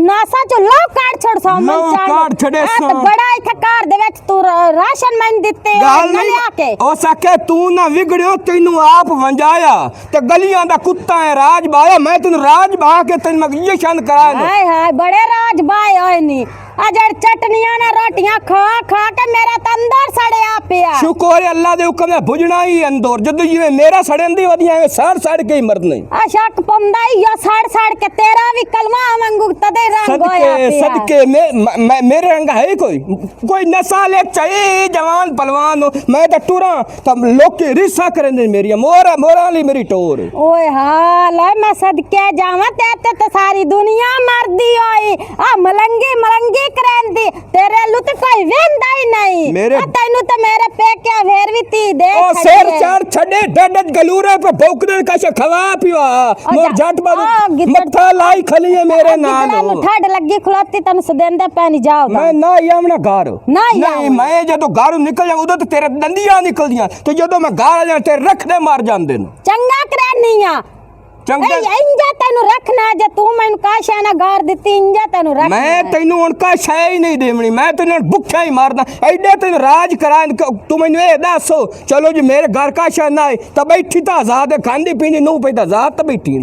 NASA चो लो काट छोड़ सो लो काट छड़े सो तो बड़ा इथे कार दे विच तू राशन मन दिते न लिया के ओ सके तू ना विगड़ियो तेनू आप वंजाया ते गलियां दा कुत्ता है राज बाया मैं तेनू राज बा के तेन मगीशन कराया हाय हाय बड़े राज बाय होए नी अजड़ चटनियां ना रोटियां खा खा के मेरा तंदर सड़े आ पिया शुक्र अल्लाह दे हुक्म है भुजना ही अंदर जद ये मेरा सड़ंदी वदिया है सड़ सड़ के ही मरने अशक पंदा यो सड़ सड़ के तेरा भी कलमा मंगू तदे रंग होया पिया सदके मेरे रंग है कोई नशा ले चाहिए जवान पहलवान मैं तो टूरा तब लोग की रिसा करेंगे मेरी मोरा मोरा ली मेरी टोर ओए हाल मैं सदके जावा ते तो सारी दुनिया मरदी होई आ मलंगी मलंगी करंदी तेरे लुत कोई वेंदा ही नहीं मेरे तैनू तो मेरे पे क्या वेर भी ती दे ओ शेर चार छड़े डडज गलूरे पे भौंकने का से खवा पिवा मोर जट बाद मत्था लाई खली है मेरे नाल ठड लगी खुलाती तन सदेंदे पैनी जाओ मैं ना यामना गार नहीं मैं जदों गारू निकल जा उदो तो तेरे दंदियां निकलदियां तो जदों मैं गार जा तेरे रखने मार जांदे न चंगा करनिया चंगा इंजा तैनू रखना जे तू मैनू काशा ना गार दित्ती इंजा तैनू रखना मैं तैनू उनका शय ही नहीं देवनी मैं तैनू भुखा ही मारदा एडे तैनू राज करा तू मैनू ए दसो चलो जी मेरे घर का शय ना है तब बैठी ता आजाद है खांदी पींदी नू पे ता आजाद ता बैठी